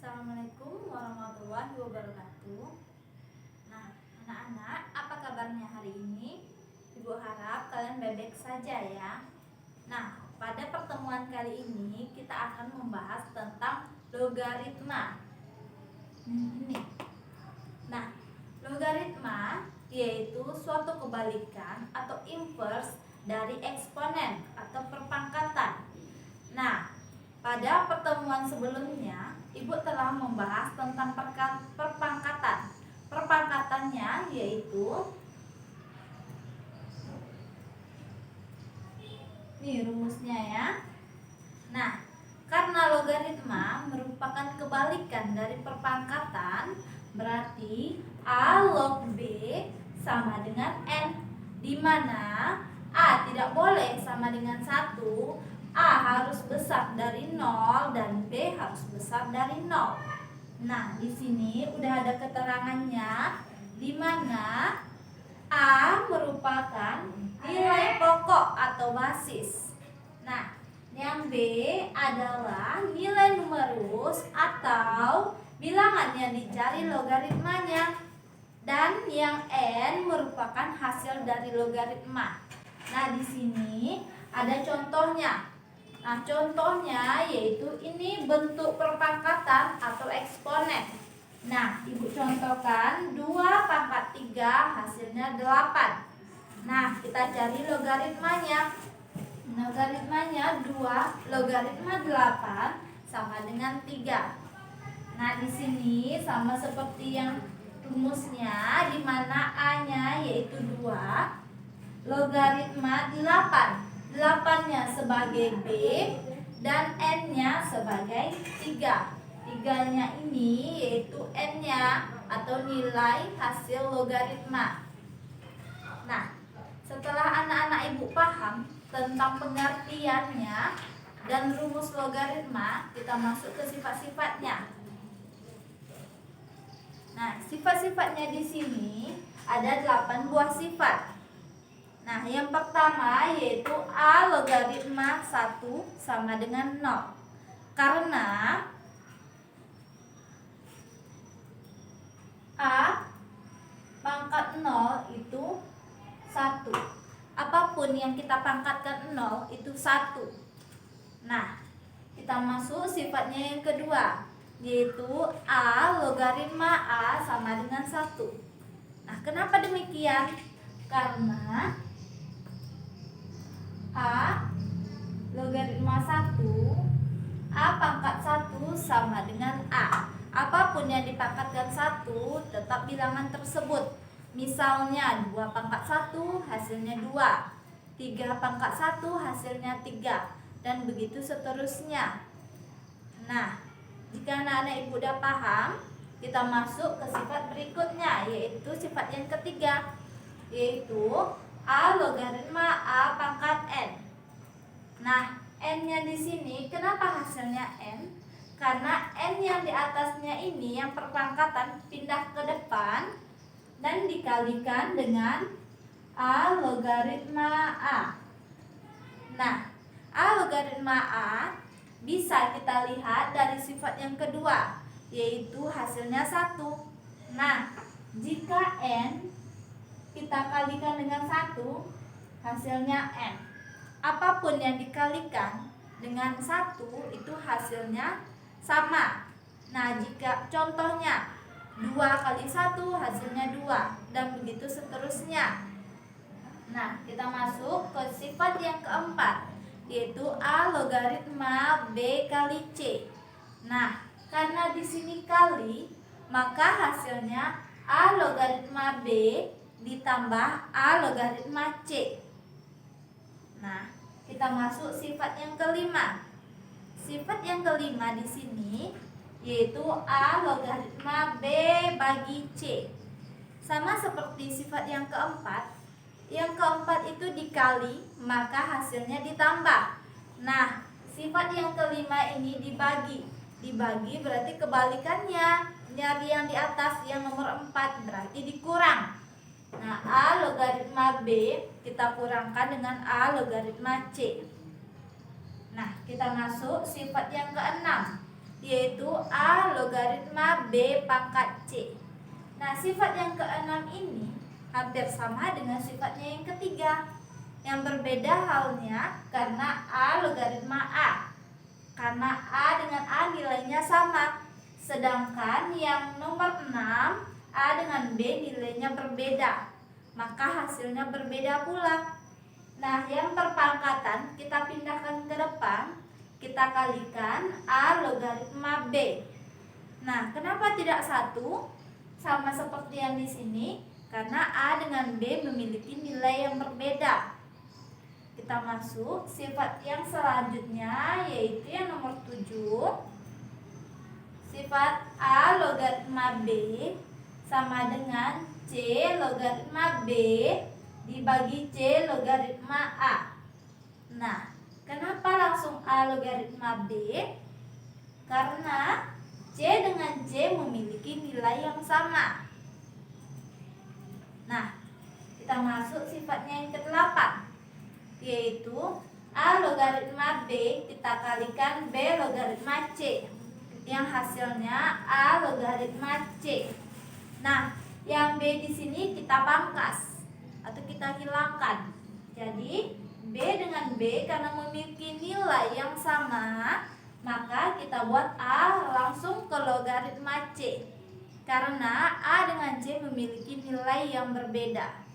Assalamualaikum warahmatullahi wabarakatuh. Nah, anak-anak, apa kabarnya hari ini? Ibu harap kalian baik-baik saja ya. Nah, pada pertemuan kali ini kita akan membahas tentang logaritma. Ini. Nah, logaritma yaitu suatu kebalikan atau inverse dari eksponen atau perpangkatan. Nah, pada pertemuan sebelumnya, Ibu telah membahas tentang perpangkatan. Perpangkatannya yaitu ini rumusnya ya. Nah, karena logaritma merupakan kebalikan dari perpangkatan, berarti A log B sama dengan N, di mana A tidak boleh sama dengan 1, A harus besar dari 0 dan B harus besar dari 0. Nah, di sini udah ada keterangannya, di mana A merupakan nilai pokok atau basis. Nah, yang B adalah nilai numerus atau bilangan yang dicari logaritmanya. Dan yang N merupakan hasil dari logaritma. Nah, di sini ada contohnya. Nah, contohnya yaitu ini bentuk perpangkatan atau eksponen. Nah, Ibu contohkan 2 pangkat 3 hasilnya 8. Nah, kita cari logaritmanya. Logaritmanya 2 logaritma 8 sama dengan 3. Nah, di sini sama seperti yang rumusnya, di mana A-nya yaitu 2, logaritma 8. 8-nya sebagai B dan N-nya sebagai 3. 3-nya ini yaitu N-nya atau nilai hasil logaritma. Nah, setelah anak-anak Ibu paham tentang pengertiannya dan rumus logaritma, kita masuk ke sifat-sifatnya. Nah, sifat-sifatnya di sini ada 8 buah sifat. Nah, yang pertama yaitu A logaritma 1 sama dengan 0. Karena A pangkat 0 itu 1. Apapun yang kita pangkatkan 0 itu 1. Nah, kita masuk sifatnya yang kedua, yaitu A logaritma A sama dengan 1. Nah, kenapa demikian? Karena A logaritma 1, A pangkat 1 sama dengan A. Apapun yang dipangkatkan 1 tetap bilangan tersebut. Misalnya 2 pangkat 1 hasilnya 2, 3 pangkat 1 hasilnya 3, dan begitu seterusnya. Nah, jika anak-anak Ibu udah paham, kita masuk ke sifat berikutnya, yaitu sifat yang ketiga, yaitu A logaritma A pangkat N. Nah, N-nya di sini kenapa hasilnya N? Karena N yang di atasnya ini yang perpangkatan pindah ke depan dan dikalikan dengan A logaritma A. Nah, A logaritma A bisa kita lihat dari sifat yang kedua, yaitu hasilnya 1. Nah, jika N kita kalikan dengan 1, hasilnya N. Apapun yang dikalikan dengan 1 itu hasilnya sama. Nah, jika contohnya 2 kali 1 hasilnya 2, dan begitu seterusnya. Nah, kita masuk ke sifat yang keempat, yaitu A logaritma B kali C. Nah, karena di sini kali, maka hasilnya A logaritma B ditambah A logaritma C. Nah, kita masuk sifat yang kelima. Sifat yang kelima di sini yaitu A logaritma B bagi C. Sama seperti sifat yang keempat. Yang keempat itu dikali, maka hasilnya ditambah. Nah, sifat yang kelima ini dibagi. Dibagi berarti kebalikannya. Nyari yang di atas, yang nomor 4 berarti dikurang. Nah, A logaritma B kita kurangkan dengan A logaritma C. Nah, kita masuk sifat yang keenam, yaitu A logaritma B pangkat C. Nah, sifat yang keenam ini hampir sama dengan sifatnya yang ketiga. Yang berbeda halnya karena A logaritma A. Karena A dengan A nilainya sama. Sedangkan yang nomor 6 A dengan B nilainya berbeda. Maka hasilnya berbeda pula. Nah, yang perpangkatan kita pindahkan ke depan. Kita kalikan A logaritma B. Nah, kenapa tidak satu? Sama seperti yang di sini. Karena A dengan B memiliki nilai yang berbeda. Kita masuk sifat yang selanjutnya, yaitu yang nomor 7. Sifat A logaritma B sama dengan C logaritma B dibagi C logaritma A. Nah, kenapa langsung A logaritma B? Karena C dengan C memiliki nilai yang sama. Nah, kita masuk sifatnya yang ke-8, yaitu A logaritma B kita kalikan B logaritma C, yang hasilnya A logaritma C. Nah, yang B di sini kita pangkas atau kita hilangkan. Jadi B dengan B karena memiliki nilai yang sama, maka kita buat A langsung ke logaritma C. Karena A dengan C memiliki nilai yang berbeda.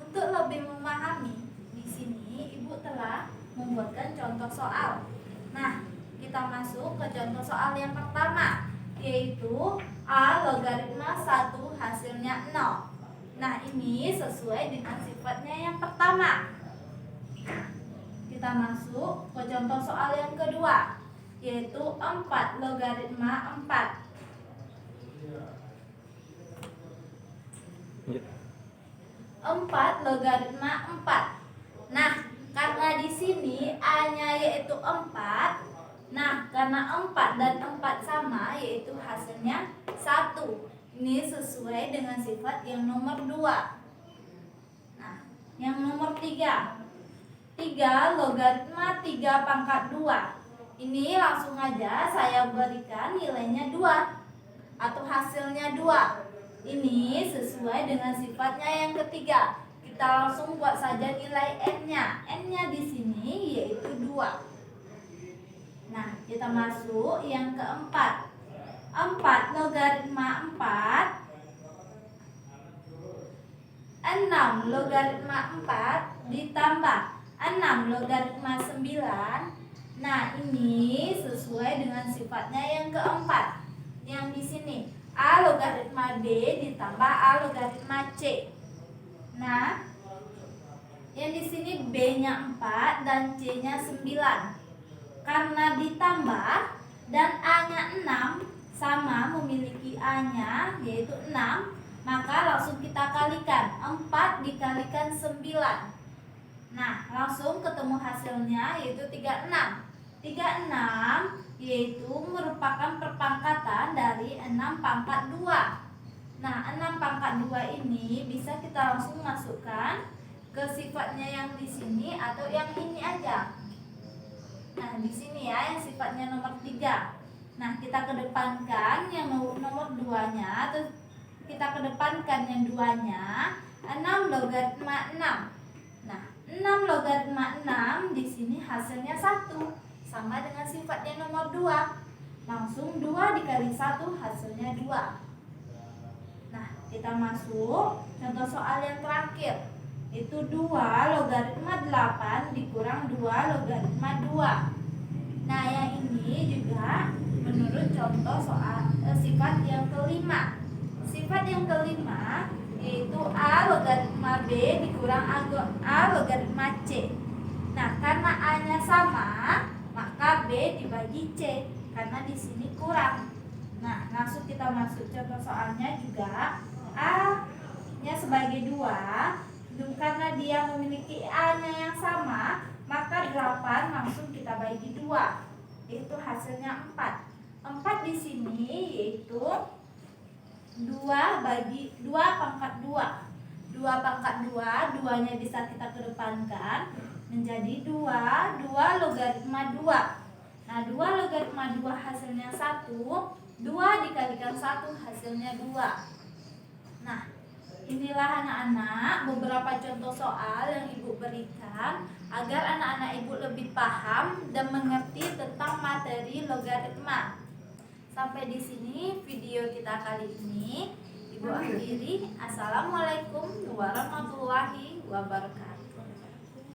Untuk lebih memahami, di sini Ibu telah membuatkan contoh soal. Nah, kita masuk ke contoh soal yang pertama, yaitu A logaritma 1 hasilnya 0. Nah, ini sesuai dengan sifatnya yang pertama. Kita masuk ke contoh soal yang kedua, yaitu 4 logaritma 4. 4 logaritma 4. Nah, karena di sini A-nya yaitu 4. Nah, karena 4 dan 4 sama, yaitu hasilnya 1. Ini sesuai dengan sifat yang nomor 2. Nah, yang nomor 3. 3 logaritma 3 pangkat 2. Ini langsung aja saya berikan nilainya 2 atau hasilnya 2. Ini sesuai dengan sifatnya yang ketiga. Kita langsung buat saja nilai N-nya. N-nya di sini yaitu 2. Nah, kita masuk yang keempat. 4 logaritma 4. 6 logaritma 4 ditambah 6 logaritma 9. Nah, ini sesuai dengan sifatnya yang keempat. Yang di sini A logaritma B ditambah A logaritma C. Nah, yang di sini B-nya 4 dan C-nya 9. Karena ditambah dan A-nya 6 sama memiliki A-nya yaitu 6, maka langsung kita kalikan. 4 dikalikan 9. Nah, langsung ketemu hasilnya yaitu 36. 36 yaitu merupakan perpangkatan dari 6 pangkat 2. Nah, 6 pangkat 2 ini bisa kita langsung masukkan ke sifatnya yang di sini atau yang ini aja. Nah, di sini ya yang sifatnya nomor 3. Nah, kita kedepankan yang nomor 2-nya atau kita kedepankan yang 2-nya, 6 logaritma 6. Nah, 6 logaritma 6 di sini hasilnya 1. Sama dengan sifatnya nomor 2. Langsung 2 dikali 1 hasilnya 2. Nah, kita masuk contoh soal yang terakhir. Itu 2 logaritma 8 dikurang 2 logaritma 2. Nah, yang ini juga menurut contoh soal sifat yang kelima. Sifat yang kelima yaitu A logaritma B dikurang A logaritma C. Nah, karena A-nya sama, maka B dibagi C karena di sini kurang. Nah, langsung kita masuk contoh soalnya juga. A-nya sebagai 2, karena dia memiliki A-nya yang sama, maka 8 langsung kita bagi 2, yaitu hasilnya 4. 4 di sini yaitu 2 bagi 2 pangkat 2. 2 pangkat 2, 2-nya bisa kita kedepankan menjadi 2 logaritma 2. Nah, 2 logaritma 2 hasilnya 1, 2 dikalikan 1 hasilnya 2. Nah, inilah anak-anak beberapa contoh soal yang Ibu berikan agar anak-anak Ibu lebih paham dan mengerti tentang materi logaritma. Sampai di sini video kita kali ini. Ibu akhiri. Assalamualaikum warahmatullahi wabarakatuh.